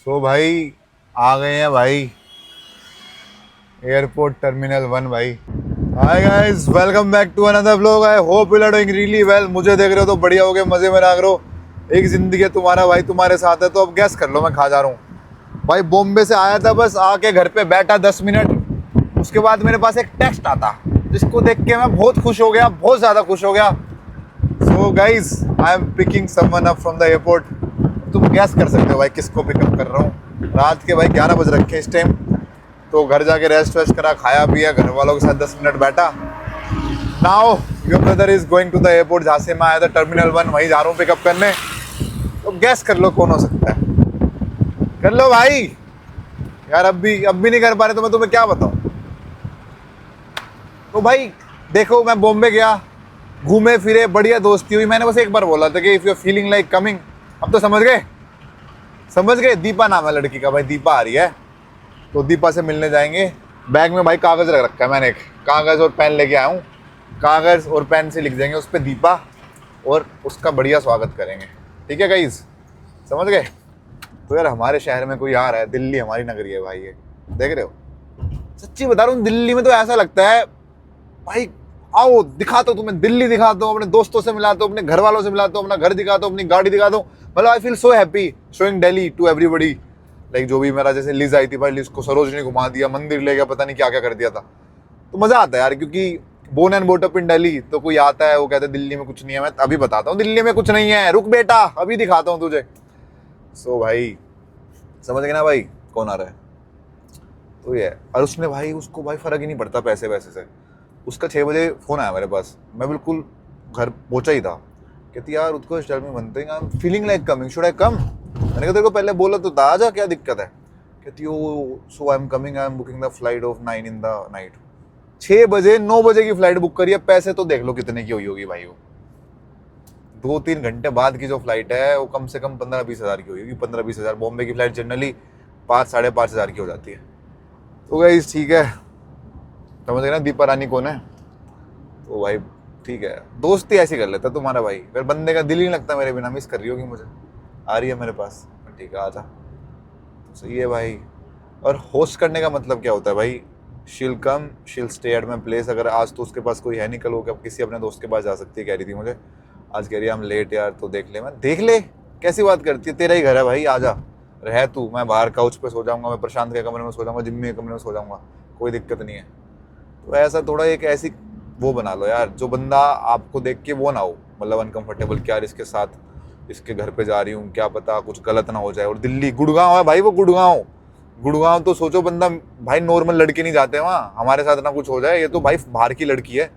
सो भाई आ गए हैं भाई एयरपोर्ट टर्मिनल 1 भाई। Hi guys, welcome back to another vlog. I hope you are doing really well. मुझे देख रहे हो तो बढ़िया हो गए, मजे में रह रहो। एक जिंदगी है तुम्हारा भाई, तुम्हारे साथ है। तो अब गैस कर लो मैं खा जा रहा हूँ भाई। बॉम्बे से आया था, बस आके घर पे बैठा 10 मिनट। उसके बाद मेरे पास एक टेक्स्ट आता जिसको देख के मैं बहुत खुश हो गया, बहुत ज़्यादा खुश हो गया। So guys, I am picking someone up from the airport. तुम गैस कर सकते हो भाई किसको पिकअप कर रहा हूँ। रात के भाई 11 बज रखे इस टाइम। तो घर जाके रेस्ट वेस्ट करा, खाया पिया, घर वालों के साथ 10 मिनट बैठा। Now your brother is going to the airport, जहाँ से मैं आया था टर्मिनल 1, वहीं जा रहा हूँ पिकअप करने। तो गैस कर लो कौन हो सकता है। कर लो भाई। यार अब भी नहीं कर पा रहे तो मैं तुम्हें क्या बताऊँ। तो भाई देखो, मैं बॉम्बे गया, घूमे फिरे, बढ़िया दोस्ती हुई। मैंने बस एक बार बोला था कि if you feeling like coming. अब तो समझ गए, समझ गए। दीपा नाम है लड़की का भाई, दीपा आ रही है। तो दीपा से मिलने जाएंगे। बैग में भाई कागज़ रख रखा है मैंने, एक कागज़ और पेन लेके आया हूँ। कागज़ और पेन से लिख देंगे उस पर दीपा, और उसका बढ़िया स्वागत करेंगे। ठीक है गाइस, समझ गए। तो यार हमारे शहर में कोई आ रहा है, दिल्ली हमारी नगरी है भाई, ये देख रहे हो। सच्ची बता रहा हूँ, दिल्ली में तो ऐसा लगता है भाई, आओ दिखाता हूँ तुम्हें, दिल्ली दिखाता हूँ, अपने दोस्तों से मिलाता हूँ, अपने घर वालों से मिलाता हूँ, अपना घर दिखाता हूँ, अपनी गाड़ी दिखाता हूँ। मतलब I feel so happy showing Delhi to everybody. Like जो भी मेरा, जैसे लिज आई थी भाई, लिज को सरोजनी घुमा दिया, मंदिर ले गया, पता नहीं क्या क्या कर दिया था। तो मजा आता है यार, क्योंकि bone and boat up in Delhi. तो कोई आता है वो कहता है दिल्ली में कुछ नहीं है। मैं अभी बताता हूँ दिल्ली में कुछ नहीं है, रुक बेटा अभी दिखाता हूँ तुझे। सो भाई समझ गए ना भाई कौन आ रहा है। तो ये है। और उसने भाई, उसको भाई फर्क ही नहीं पड़ता पैसे वैसे से। उसका 6 बजे फ़ोन आया मेरे पास, मैं बिल्कुल घर पहुंचा ही था। कहती यार Utkarsh tell me one thing, I am feeling like coming, should I come. मैंने कहा तेरे को पहले बोला तो था, आजा, क्या दिक्कत है। कहती oh so I am coming, I am booking the flight of 9 in the night. 6 बजे 9 बजे की फ्लाइट बुक करी है। पैसे तो देख लो कितने की हुई होगी भाई। वो 2-3 घंटे बाद की जो फ्लाइट है वो कम से कम 15-20 हज़ार की होगी। 15-20 हज़ार, बॉम्बे की फ्लाइट जनरली 5-5.5 हज़ार की हो जाती है। तो गाइस ठीक है, समझ गए ना दीपा रानी कौन है। तो भाई ठीक है, दोस्ती ऐसी कर लेता तुम्हारा भाई। फिर बंदे का दिल ही नहीं लगता मेरे बिना। मिस कर रही होगी मुझे, आ रही है मेरे पास, ठीक है आजा। तो सही है भाई। और होस्ट करने का मतलब क्या होता है भाई, शील कम शील स्टे एट माई प्लेस। अगर आज तो उसके पास कोई है नहीं, कल वो किसी अपने दोस्त के पास जा सकती है, कह रही थी मुझे। आज कह रही है हम लेट यार, तो देख ले। मैं देख ले कैसी बात करती है, तेरा ही घर है भाई, आजा रह तू। मैं बाहर काउच पे सो जाऊंगा, मैं प्रशांत के कमरे में सो जाऊंगा, जिम्मी के कमरे में सो जाऊंगा, कोई दिक्कत नहीं है। तो ऐसा थोड़ा एक ऐसी वो बना लो यार, जो बंदा आपको देख के वो ना हो मतलब अनकंफर्टेबल, क्या यार इसके साथ इसके घर पे जा रही हूँ, क्या पता कुछ गलत ना हो जाए। और दिल्ली गुड़गांव है भाई, वो गुड़गांव। गुड़गांव तो सोचो बंदा भाई, नॉर्मल लड़के नहीं जाते वहाँ, हमारे साथ ना कुछ हो जाए। ये तो भाई बाहर की लड़की है,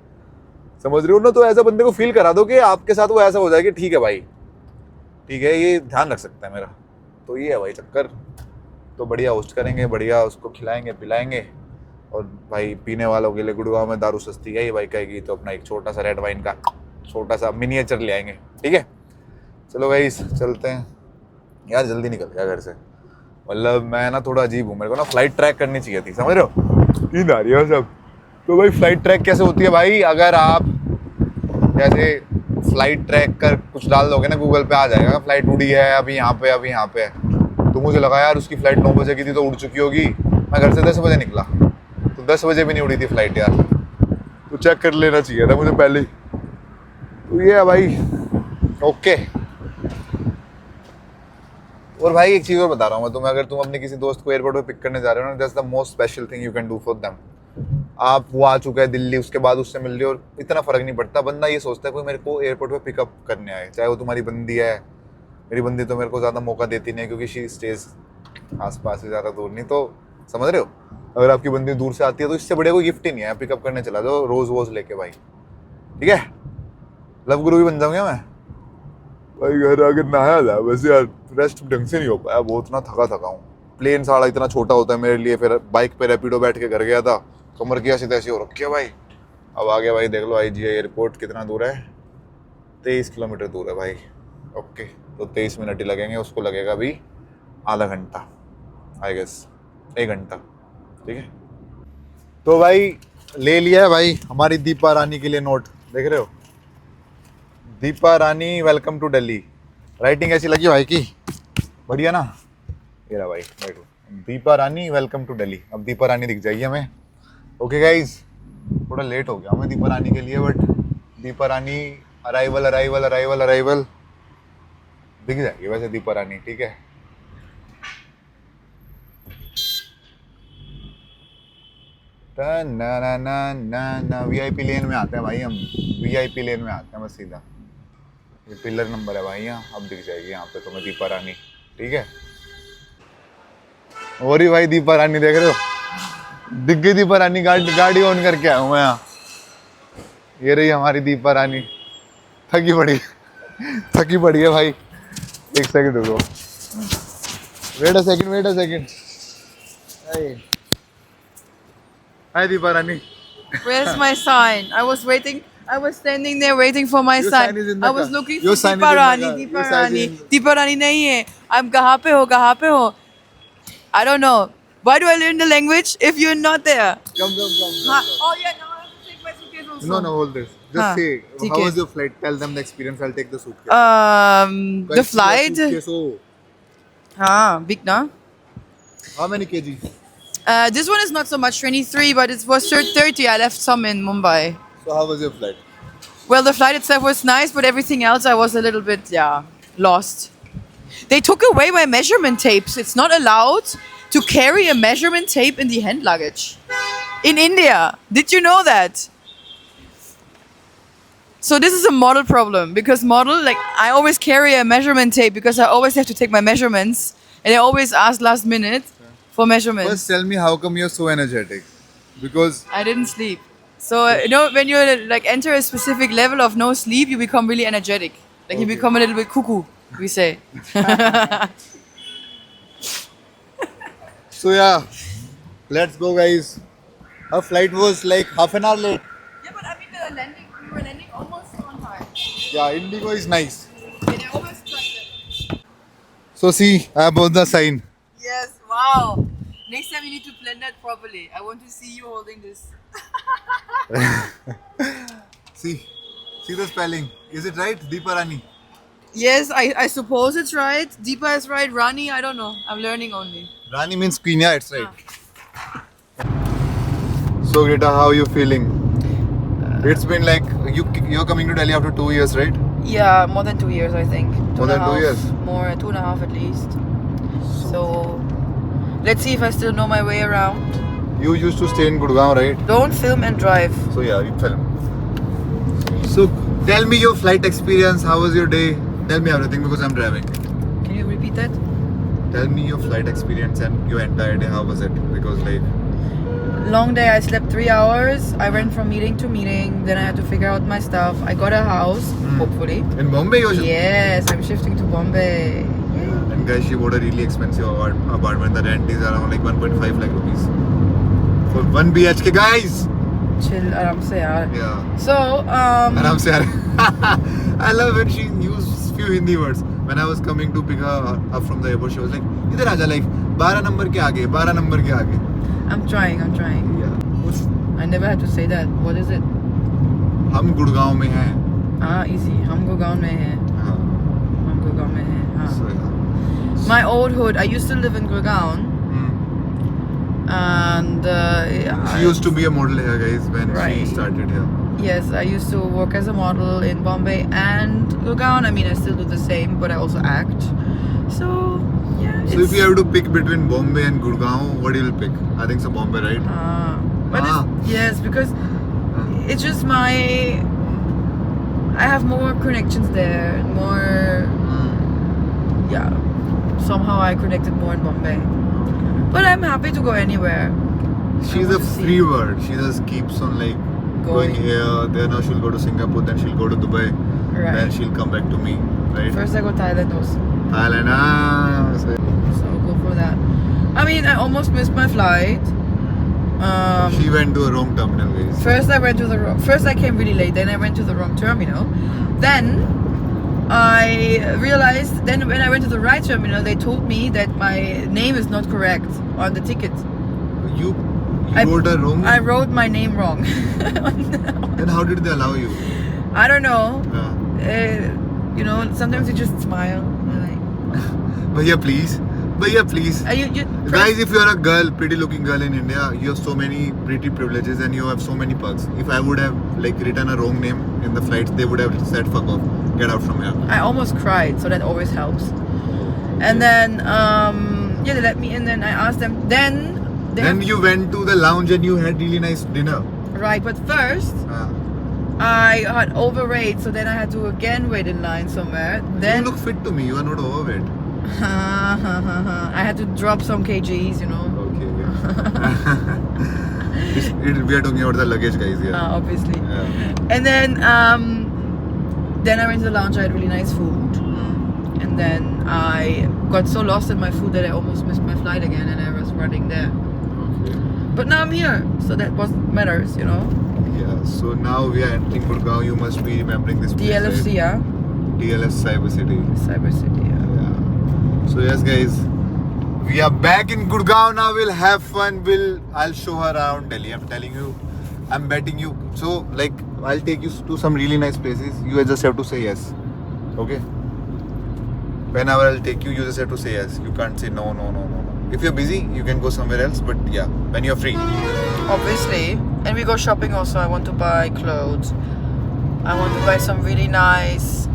समझ रहे हो ना। तो ऐसा बंदे को फील करा दो कि आपके साथ वो ऐसा हो जाए कि ठीक है भाई, ठीक है, ये ध्यान रख सकता है मेरा। तो ये है भाई चक्कर। तो बढ़िया होस्ट करेंगे, बढ़िया उसको खिलाएंगे पिलाएंगे। और भाई पीने वालों के लिए गुड़गांव में दारू सस्ती है, ये भाई कहेगी तो अपना एक छोटा सा रेड वाइन का छोटा सा मिनिएचर ले आएंगे। ठीक है, चलो भाई चलते हैं। यार जल्दी निकल गया घर से, मतलब मैं ना थोड़ा अजीब हूँ, मेरे को ना फ्लाइट ट्रैक करनी चाहिए थी, समझ रहे हो। नींद आ रही है सब। तो भाई फ्लाइट ट्रैक कैसे होती है भाई, अगर आप जैसे फ्लाइट ट्रैक कर कुछ डाल दोगे ना गूगल पे, आ जाएगा फ्लाइट उड़ी है अभी यहाँ पे, अभी यहाँ पे है। तो मुझे लगा यार उसकी फ्लाइट 9 बजे की थी तो उड़ चुकी होगी। मैं घर से 10 बजे निकला, तो 10 बजे भी नहीं उड़ी थी फ्लाइट यार। तो चेक कर लेना चाहिए था मुझे पहले ही। तो ये है भाई, ओके। और भाई एक चीज़ और बता रहा हूँ मैं तुम्हें, अगर तुम अपने किसी दोस्त को एयरपोर्ट पे पिक करने जा रहे हो ना, that's the most special thing you can do for them. आप वो आ चुका है दिल्ली, उसके बाद उससे मिल रहे हो, और इतना फर्क नहीं पड़ता। बंदा ये सोचता है कोई मेरे को एयरपोर्ट पे पिकअप करने आए, चाहे वो तुम्हारी बंदी है। मेरी बंदी तो मेरे को ज़्यादा मौका देती नहीं, क्योंकि शी स्टेज आस पास ही, ज़्यादा दूर नहीं। तो समझ रहे हो, अगर आपकी बंदी दूर से आती है तो इससे बढ़िया कोई गिफ्ट ही नहीं है। पिकअप करने चला जाओ रोज़ वोज लेके भाई, ठीक है। लव गुरु भी बन जाऊँगा मैं भाई। घर आकर नहाया था बस यार, रेस्ट ढंग से नहीं हो पाया, बहुत ना थका थका हूँ। प्लेन साड़ा इतना छोटा होता है मेरे लिए। फिर बाइक पे रैपिडो बैठ के घर गया था, कमर की ऐसी तैसी हो रखी है भाई। अब आ गया भाई, देख लो IGI एयरपोर्ट कितना दूर है, 23 किलोमीटर दूर है भाई। ओके, तो 23 मिनट ही लगेंगे, उसको लगेगा अभी आधा घंटा, आई गेस 1 घंटा, ठीक है। तो भाई ले लिया है भाई हमारी दीपा रानी के लिए नोट, देख रहे हो, दीपा रानी वेलकम टू दिल्ली। राइटिंग ऐसी लगी भाई की, बढ़िया ना। ये रहा भाई, बैठो। दीपा रानी, वेलकम टू दिल्ली। अब दीपा रानी दिख जाएगी हमें। ओके गाइज, थोड़ा लेट हो गया मैं दीपा रानी के लिए, but Deepa Rani arrival arrival arrival arrival दिख जाएगी वैसे दीपा रानी, ठीक है। ना ना ना ना ना वीआईपी लेन में आते हैं भाई हम, वीआईपी लेन में आते हैं बस सीधा। ये पिलर नंबर है भाई यहाँ, अब दिख जाएगी यहाँ पे तुम्हें दीपा रानी, ठीक है। और ही भाई दीपा रानी देख रहे हो, दिख गई दीपा रानी, गाड़ी ऑन करके आया हूँ मैं यहाँ। ये रही हमारी दीपा रानी, थकी पड़ी है भाई। एक सेकंड रुको, wait a second. Hi Deepa Rani. Where's my sign? I was waiting. I was standing there waiting for my Your sign. sign is in the I was car. looking Your for sign is Deepa in the Rani. car. Deepa Your sign is Rani. in the- Deepa Rani नहीं है. I'm कहाँ पे हो? I don't know. Why do I learn the language if you're not there? Come. Oh yeah, now I have to take my suitcase also. No, hold this. Just हाँ, say, ठीक how है. was your flight? Tell them the experience. I'll take the suitcase. The Guys, see flight. your suitcase, oh. हाँ, big ना. How many kg? This one is not so much 23, but it was 30. I left some in Mumbai. So how was your flight? Well, the flight itself was nice, but everything else I was a little bit, lost. They took away my measurement tapes. It's not allowed to carry a measurement tape in the hand luggage. In India. Did you know that? So this is a model problem because I always carry a measurement tape because I always have to take my measurements and I always ask last minute for measurements. First, tell me how come you're so energetic? Because I didn't sleep. So, when you enter a specific level of no sleep, you become really energetic. Like you Okay. become a little bit cuckoo, we say. so yeah, let's go, guys. Our flight was like half an hour late. Yeah, but I mean, we were landing almost on time. Yeah, Indigo is nice. And I always tried it. So see, I have both the sign. Yes, wow. Next time you need to plan that properly. I want to see you holding this. See the spelling. Is it right? Deepa Rani. Yes, I suppose it's right. Deepa is right. Rani, I don't know. I'm learning only. Rani means queen. Yeah, it's right. So Greta, how are you feeling? It's been like you're coming to Delhi after 2 years, right? Yeah, more than 2 years, I think. More than 2 years? More, 2.5 at least. So, let's see if I still know my way around. You used to stay in Gurgaon, right? Don't film and drive. So yeah, you film. So tell me your flight experience. How was your day? Tell me everything because I'm driving. Can you repeat that? Tell me your flight experience and your entire day. How was it? Because like Long day, I slept 3 hours. I went from meeting to meeting. Then I had to figure out my stuff. I got a house, hopefully. in Bombay, you're Yes, I'm shifting to Bombay. And guys, she bought a really expensive apartment. The rent is around like 1.5 lakh rupees for 1 BHK, guys. Chill, aram se yaar. Yeah. So, Aram se yaar. I love when she used few Hindi words. When I was coming to pick her up from the airport, she was like, "Idhar aaja, like 12 number ke aage, 12 number ke aage." I'm trying. Yeah. I never had to say that. What is it? हम गुड़गांव में हैं. Easy. हम गुड़गांव में हैं. हाँ. हम गुड़गांव में हैं. हाँ. So yeah. My old hood. I used to live in Gurgaon, and She used to be a model here, guys, when she Right. started here. yes, I used to work as a model in Bombay and Gurgaon. I mean, I still do the same, but I also act. So yeah. So if you have to pick between Bombay and Gurgaon, what you'll pick? I think so Bombay, right? But yes, because it's just I have more connections there, and more. Yeah, somehow I connected more in Bombay. But I'm happy to go anywhere. She's I a want to see. free bird. She just keeps on like going here. Then now she'll go to Singapore. Then she'll go to Dubai. Right. Then she'll come back to me. Right? First I go Thailand also. Thailand. So go for that. I mean, I almost missed my flight. She went to a wrong terminal, guys. First I came really late. Then I went to the wrong terminal. Then I realized. Then when I went to the right terminal, they told me that my name is not correct on the ticket. You I- wrote a wrong. I wrote my name wrong. Then how did they allow you? I don't know. Yeah. Sometimes you just smile. Like, Bhaiya, please. भैया please. You Guys, if you are a girl, pretty looking girl in India, you have so many pretty privileges and you have so many perks. If I would have like written a wrong name in the flights, they would have said fuck off, get out from here. I almost cried, so that always helps. And then yeah, they let me in. Then I asked them. Then You went to the lounge and you had really nice dinner. right, but first I had overweight, so then I had to again wait in line somewhere. Then you look fit to me. You are not overweight. I had to drop some kgs, you know. Okay. We are talking about the luggage, guys. Yeah. Obviously. Yeah. And then I went to the lounge. I had really nice food, and then I got so lost in my food that I almost missed my flight again, and I was running there. Okay. But now I'm here, so that what matters, you know. Yeah. So now we are entering Gurgaon. You must be remembering this place, DLFC, right? yeah. DLF Cyber City. Cyber City, yeah. Yeah. So yes, guys, we are back in Gurgaon now. We'll have fun. I'll show her around Delhi. I'm telling you, I'm betting you. So like, I'll take you to some really nice places. You just have to say yes. Okay. Whenever I'll take you, you just have to say yes. You can't say no. If you're busy, you can go somewhere else. But yeah, when you're free. Obviously. And we go shopping also. I want to buy clothes. I want to buy some really nice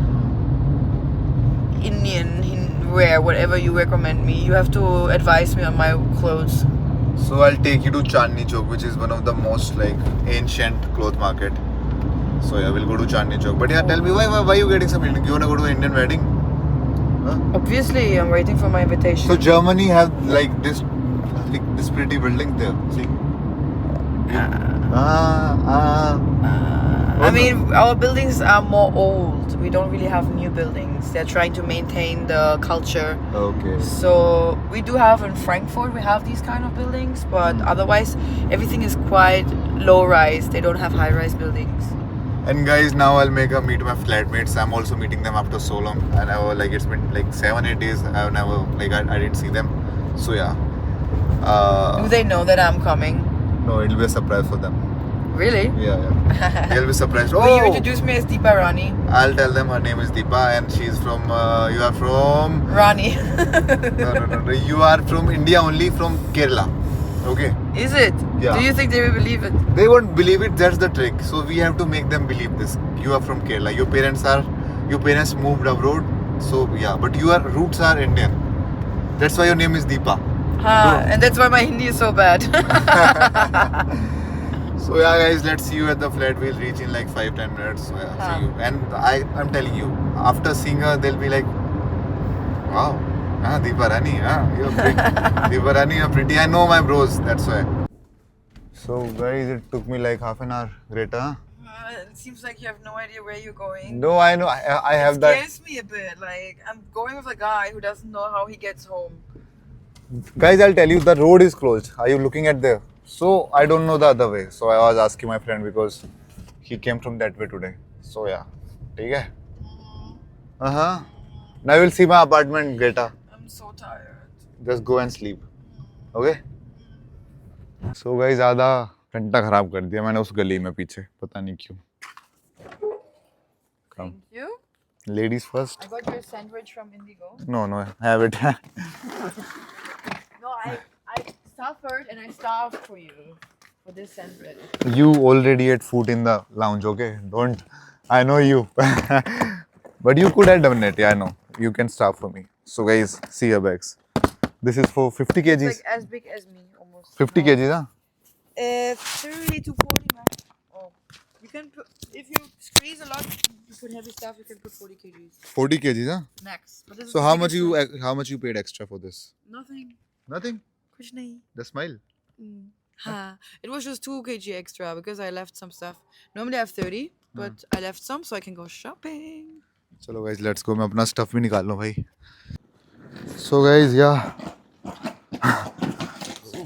Indian wear, whatever you recommend me. You have to advise me on my clothes. So I'll take you to Chandni Chowk, which is one of the most like ancient cloth market. So yeah, we'll go to Chandni Chowk. But yeah, tell me why are you getting some Indian? You wanna go to an Indian wedding? Huh? Obviously, I'm waiting for my invitation. So Germany have like this pretty building there. See? I mean, our buildings are more old. We don't really have new buildings. They're trying to maintain the culture. Okay. So we do have in Frankfurt, we have these kind of buildings, but otherwise everything is quite low rise. They don't have high rise buildings. And guys, now I'll meet my flatmates. I'm also meeting them after so long. I never like it's been like 7-8 days. I've never like I didn't see them. So yeah. Do they know that I'm coming? No, it'll be a surprise for them. Really? Yeah. They'll be surprised. Will you introduce me as Deepa Rani? I'll tell them her name is Deepa and she's from. You are from. Rani. No. You are from India only, from Kerala. Okay. Is it? Yeah. Do you think they will believe it? They won't believe it. That's the trick. So we have to make them believe this. You are from Kerala. Your parents moved abroad. So yeah, but your roots are Indian. That's why your name is Deepa. And that's why my Hindi is so bad. So yeah, guys, let's see you at the flat. We'll reach in like 5-10 minutes. So yeah, see you. And I'm telling you, after seeing her, they'll be like, wow, Deepa Rani, you're pretty. Deepa Rani, you're pretty. I know my bros, that's why. So guys, it took me like half an hour. Greta. It seems like you have no idea where you're going. No, I know. I have that. It scares me a bit. Like, I'm going with a guy who doesn't know how he gets home. Guys, I'll tell you, the road is closed. Are you looking at there? So I don't know the other way. So I was asking my friend because he came from that way today. So yeah, okay. Now you'll see my apartment, Greta. I'm so tired. Just go and sleep. Okay? So guys, आधा घंटा खराब कर दिया मैंने उस गली में पीछे, पता नहीं क्यों. Come. Thank you. Ladies first. I got your sandwich from Indigo. No, have it. No, I suffered and I starved for you for this sandwich. You already ate food in the lounge, okay? Don't. I know you. But you could have done it. Yeah, I know. You can starve for me. So guys, see your bags. This is for 50 kgs. It's like as big as me, almost. 50 kgs, huh? 30 to 40, man. Oh, you can put, if you squeeze a lot, you put heavy stuff. You can put 40 kgs 40 kgs, huh? max. But this is So the how much biggest you paid extra for this? one. Nothing. Nothing. Kuch nahi. The smile. It was just 2 kg extra because I left some stuff. Normally I have 30, but I left some so I can go shopping. चलो guys, let's go. मैं अपना stuff भी निकाल लूँ भाई. So guys, yeah.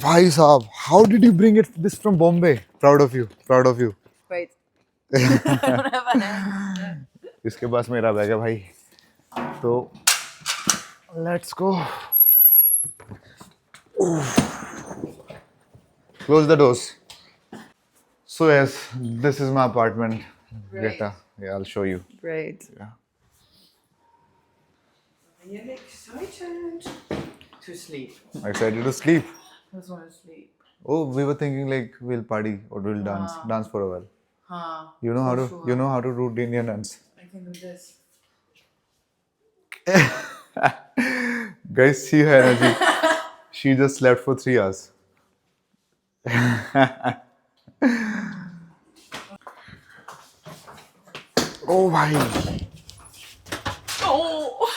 भाई साहब, how did you bring this from Bombay? Proud of you. Wait. I don't have a hand. इसके पास मेरा बैग है भाई. तो let's go. Close the doors. So yes, this is my apartment. Greta. Yeah, I'll show you. Great. Yeah. I am excited. To sleep. Excited to sleep. I just want to sleep. Oh, we were thinking like we'll party or we'll dance for a while. You know how to, sure. you know how to do Indian dance. I can do this. Guys, see her energy. She just slept for 3 hours. Oh, bhai. Oh!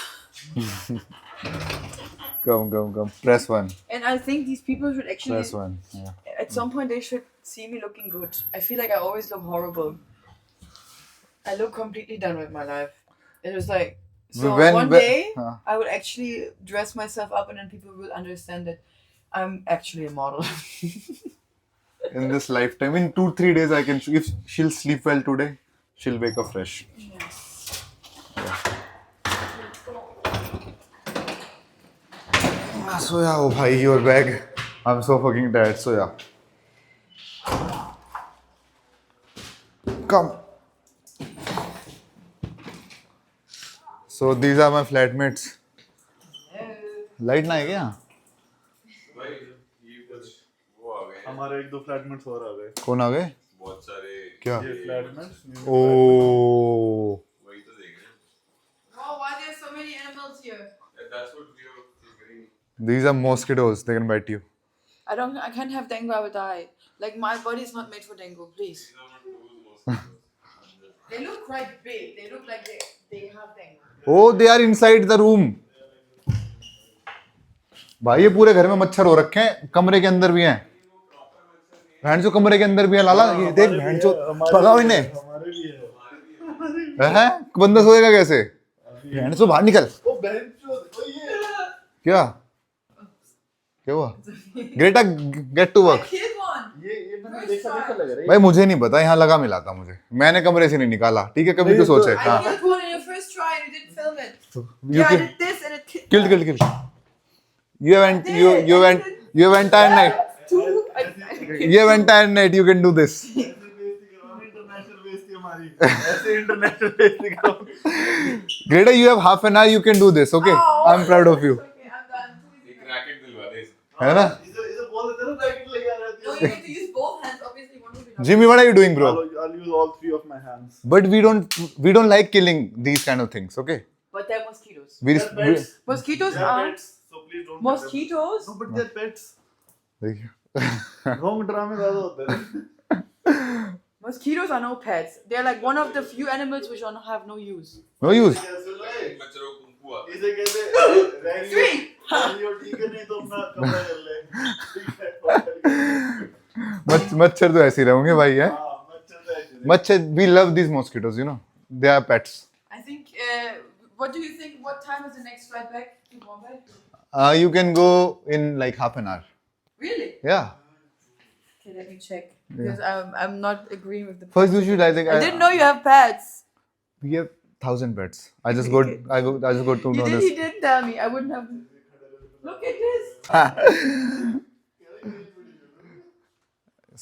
Come. Press 1. And I think these people should actually, Press 1. Yeah. at some point, they should see me looking good. I feel like I always look horrible. I look completely done with my life. It was like, so one day, I would actually dress myself up and then people will understand that I'm actually a model. In this lifetime, in 2-3 days, I can. If she'll sleep well today, she'll wake up fresh. Yes. So yeah, oh bhai, your bag. I'm so fucking tired. So yeah. Come. So these are my flatmates. Light ना है क्या? हमारे 1-2 flatmates और आ गए कौन आ गए? बहुत सारे क्या? ये फ्लैटमेट्स Oh. वही तो देख रहे हैं. Oh, why there's so many animals here? That's what we are figuring. These are mosquitoes. They can bite you. I can't have dengue, I will die. Like, my body is not made for dengue, please. These are not those mosquitoes. They look quite big. They look like they have dengue. Oh, they are inside the room. भाई ये पूरे घर में मच्छर हो रखे हैं. कमरे के अंदर भी हैं. बहन जो कमरे के अंदर भी है लाला. ये देख बहन जो भगाओ इन्हें. हमारे भी है हैं? बंदा सोएगा कैसे? बहन जो बाहर निकल. ओ बेंचो ये क्या? क्या हुआ? Greta get to work. Kid one. ये मैंने देखा लग रहा है भाई मुझे नहीं पता. यहाँ लगा मिला था मुझे. मैंने कमरे से नहीं निकाला. ठीक है कभी तो सोचे. I हाँ. killed one in the first try and you didn't film it. You Yeah, I kill- did this and it killed. Kill. You have entire night. Two. You have entire night. You can do this. International बेइज्जती हमारी ऐसे international बेइज्जती करो Greta, you have half an hour. You can do this. Okay. I'm proud of you. Okay, I'm done. एक racket दिलवा दे. है ना? इसे बोल देते ना रैकेट लेके आ No, रहती you है need to use both hands. Obviously, one will be not. Jimmy, what are you doing, bro? I'll use all 3 of my hands But we don't like killing these kind of things. Okay. But they're mosquitoes. They're pets. Mosquitoes They're are pets, so please don't mosquitoes. no but they're pets we- ढोंग ड्रामे ज्यादा होते हैं Mosquitoes are no pets. They're like one of the few animals which have no use. no use. मच्छरों को कुंकू आता है. इसे कहते Three. रैलियो ठीक है नहीं तो अपना कमरा कर ले ठीक है मच्छर तो ऐसे ही रहेंगे भाई है. हां मच्छर तो ऐसे Machhar, we love these mosquitoes. You know, they are pets. I think. What do you think? What time is the next flight back to Bombay? You can go in like half an hour. Really? Yeah. Okay, let me check because I'm not agreeing with the. First, you should. I think. I didn't know you have pets. We have 1,000 pets. I just got to know You this. didn't tell me. I wouldn't have. Look at this.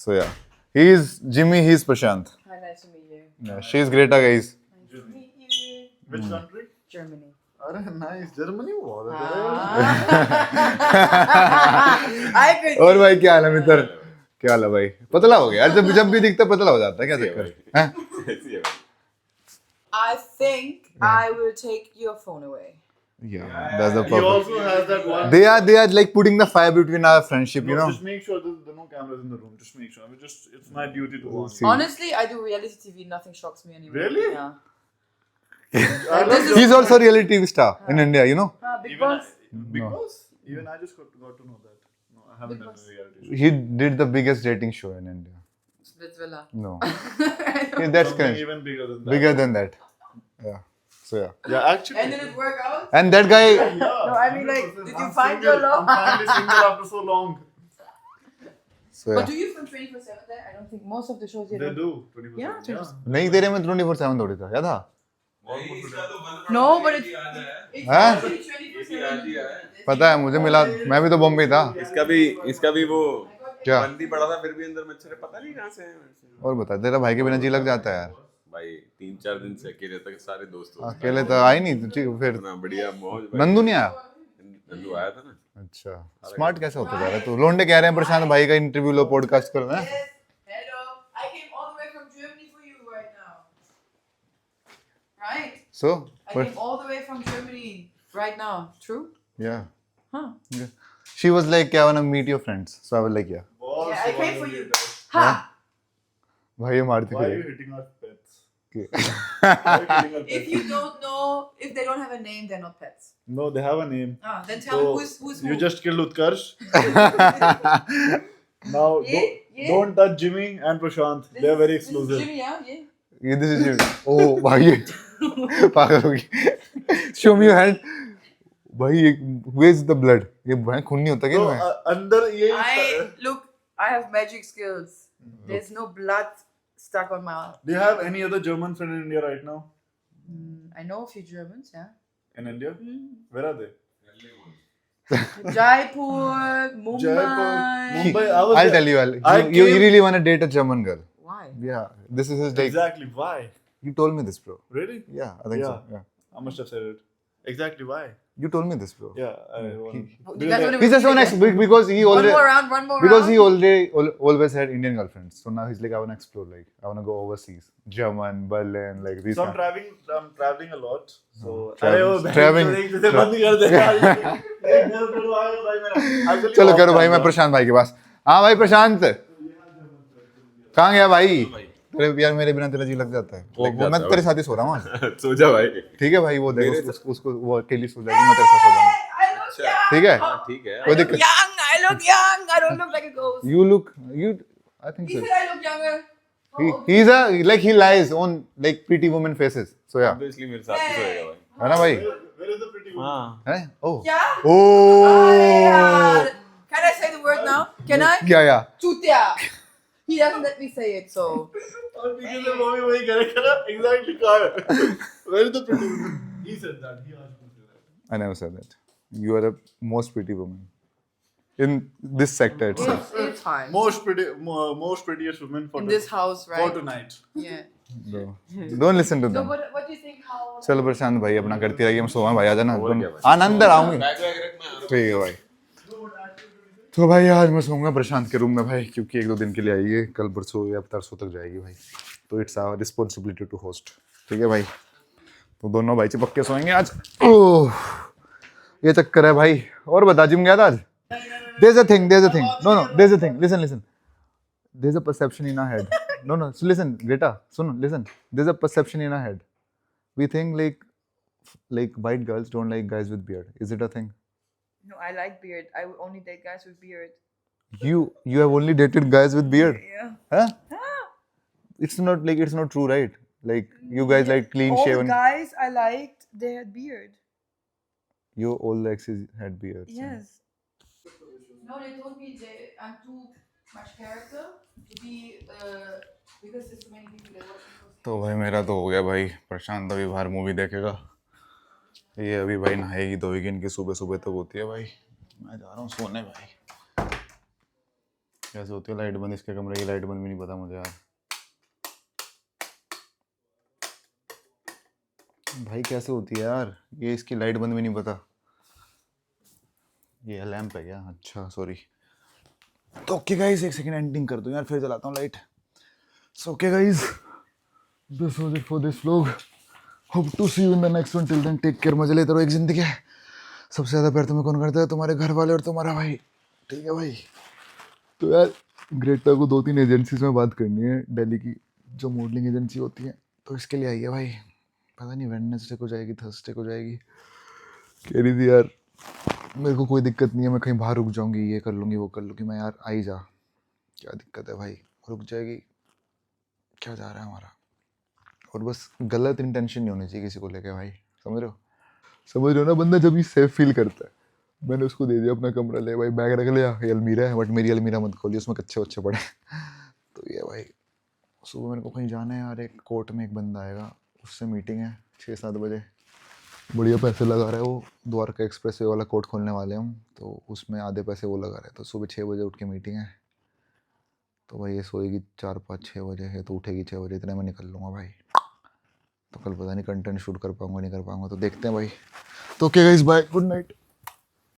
So yeah, he's Jimmy. He's Prashant. Hi, nice to meet you. Yeah, she's Greta, guys. Nice to meet you. which country Germany. अरे nice Germany बहुत है I could. और भाई क्या हाल है मित्र? क्या हाल है भाई? पतला हो गया यार. जब भी दिखता पतला हो जाता है. क्या चक्कर है? ऐसी है भाई. I think I will take your phone away. Yeah, that's the he problem. also has that one They are like putting the fire between our friendship. You know. just make sure there are no cameras in the room just make sure it's my duty to warn See. Honestly, I do reality TV. Nothing shocks me anymore. Really? Yeah. you He's also a reality TV star in India. You know. Big even Boss. because even I just got to know that no I haven't done a reality show He did the biggest dating show in India. Splitsvilla. No. Yeah, that's something correct. even bigger than that Bigger than that. Yeah. So yeah. yeah actually And did it work out? And that guy. yeah, No, I mean, like, 100%. did you I'm find single. your love? I'm finally single after so long. So But yeah. do you film 24/7 there? I don't think most of the shows here. They don't. do 24/7. Yeah, 24/7. नहीं तेरे में 24/7 थोड़ी था. क्या था? नहीं, इसका तो बंद No, पड़ा but है, it's- ये याद है. It's Huh? actually ये 24/7. भी याद है. पता है मुझे मिला. मैं भी तो बॉम्बे था. इसका भी वो क्या? बंद ही पड़ा था फिर भी अंदर मच्छर है, पता नहीं कहाँ से है. और बता तेरा भाई के बिना जी लग जाता है यार. भाई 3-4 दिन से अकेले तक सारे दोस्त हो. अकेले तो आई नहीं. ठीक फिर इतना बढ़िया मौज भाई. नंदू नहीं आया. नंदू आया था ना. अच्छा स्मार्ट कैसे होता जा रहा है तू लोंडे कह रहे हैं प्रशांत भाई का इंटरव्यू लो पॉडकास्ट करो ना Yes. Hello. I came all the way from Germany for you right now. Right? So I came all the way from Germany right now. True? या Huh? She was like I want to meet your friends so I was like या Yeah, I came for you. Ha! भाई ये मारती Why are you फिर hitting our pets? है Why are you hitting our If pets? you don't know, if they don't have a name, they're not pets. No, they have a name. Ah, then tell me So, who's you who. just killed Utkarsh. Now, Yeah, yeah. don't touch Jimmy and Prashant. This They are is- very this is exclusive. Jimmy, yeah, yeah. ये this is ओ भाई ये पागल हो गई show me your hand भाई where is the blood ये भाई खून नहीं होता क्या So, इसमें अंदर ये Look, I have magic skills. There's no blood stuck on my arm. Do you have any other German friend in India right now? I know a few Germans, yeah. In India? Where are they? Jaipur, Mumbai. Jaipur, Mumbai. I was I'll there. tell you I you came- really want to date a German girl Why? yeah this is his like Exactly. Why? you told me this bro Really? yeah I think so Yeah. yeah I must have said it. Exactly why? you told me this bro Yeah. You guys wanna he's just one ex because he one already more round, one more because round. he already always had Indian girlfriends so now he's like I want to explore like I want to go overseas German Berlin like these So I'm kind- traveling a lot. So traveling. बंद कर दे Actually, चलो off करो भाई मैं camera. प्रशांत भाई के पास हाँ भाई प्रशांत कहाँ गया भाई तेरे यार मेरे बिना तेरा जी लग जाता है वो मैं तेरे साथ ही सो रहा हूँ आज। सो जा भाई ठीक है भाई वो देख उसको वो अकेली सो जाएगी मैं तेरे साथ सो जाऊंगा I look young. ठीक है ठीक है कोई I look दिक्कत young. I look young. I don't look like a ghost. you I think He so said I look younger. he's a like he lies on like pretty woman faces so yeah obviously मेरे साथ ही सोएगा भाई है ना भाई Where is the pretty one? हाँ है oh Yeah. oh Can I say the word now? Can I? क्या या Chutia. He doesn't let me say it, so. और पीछे से मम्मी वही कह रहा exactly कहाँ है? Where is the pretty one? He said that. He asked me to say that. I never said that you are the most pretty woman in this sector itself It's fine. Most prettiest woman for In the- this house, for right? tonight. Yeah. no. don't listen to So them what do you think? How? चलो प्रशांत भाई अपना करती रहिए हम सोए भाई आ जाना और क्या भाई? आना अंदर आऊंगी बैग वैग रख मैं आ रहा हूँ। ठीक है भाई तो भाई आज मैं सोऊंगा प्रशांत के रूम में भाई क्योंकि 1-2 दिन के लिए आई है कल परसों या परसों तक जाएगी भाई तो it's our responsibility to host ठीक है भाई तो दोनों भाई पक्के सोएंगे आज ओह ये चक्कर है भाई और बता जिम गया था आज there's a thing no there's a thing listen there's a perception in our head no so listen Greta सुनो listen there's a perception in our head we think like white girls don't like guys with beard is it a thing No, I like beard. I would only date guys with beard. you have only dated guys with beard Yeah. huh it's not true right like you guys like clean All shaven the guys I liked, they had beard. your all the exes had beards Yes. No, they told me I'm too much character to be because there's so many people that watch me. तो भाई मेरा तो हो गया भाई प्रशांत अभी बाहर movie देखेगा ये अभी भाई नहाएगी धोएगी इनकी सुबह सुबह तक होती है भाई मैं जा रहा हूँ सोने भाई कैसे होती है लाइट बंद इसके कमरे की लाइट बंद भी नहीं पता मुझे यार भाई कैसे होती है यार ये इसकी लाइट बंद भी नहीं पता ये लैंप है क्या अच्छा सॉरी तो ओके गाइस 1 सेकंड एंडिंग कर दो यार फिर जलाता हूँ light so okay guys this was it for this vlog hope to see you in the next one till then take care मजे लेते रहो एक जिंदगी है सबसे ज़्यादा प्यार तुम्हें कौन करता है तुम्हारे घर वाले और तुम्हारा भाई ठीक है भाई तो यार ग्रेटा को 2-3 एजेंसीज में बात करनी है दिल्ली की जो मॉडलिंग एजेंसी होती है तो इसके लिए आई है भाई पता नहीं वेडनेसडे को जाएगी थर्सडे को जाएगी कह रही थी यार मेरे को कोई दिक्कत नहीं है मैं कहीं बाहर रुक जाऊंगी ये कर लूँगी वो कर लूँगी मैं यार आई जा क्या दिक्कत है भाई रुक जाएगी क्या जा रहा है हमारा और बस गलत इंटेंशन नहीं होनी चाहिए किसी को लेके भाई समझ रहे हो ना बंदा जब भी सेफ फील करता है मैंने उसको दे दिया अपना कमरा ले भाई बैग रख लिया ये अलमीरा है बट मेरी अलमीरा मत खोली उसमें कच्चे वच्चे पड़े तो ये भाई सुबह मेरे को कहीं जाना है यार एक कोर्ट में एक बंदा आएगा उससे मीटिंग है 6-7 बजे बढ़िया पैसे लगा रहा है वो द्वारका एक्सप्रेस वे वाला कोर्ट खोलने वाले हम तो उसमें आधे पैसे वो लगा रहे हैं तो सुबह 6 बजे उठ के मीटिंग है तो भाई ये सोएगी 4-5-6 बजे है तो उठेगी 6 बजे इतने में निकल लूँगा भाई तो कल पता नहीं कंटेंट शूट कर पाऊँगा नहीं कर पाऊँगा तो देखते हैं भाई तो okay guys bye good night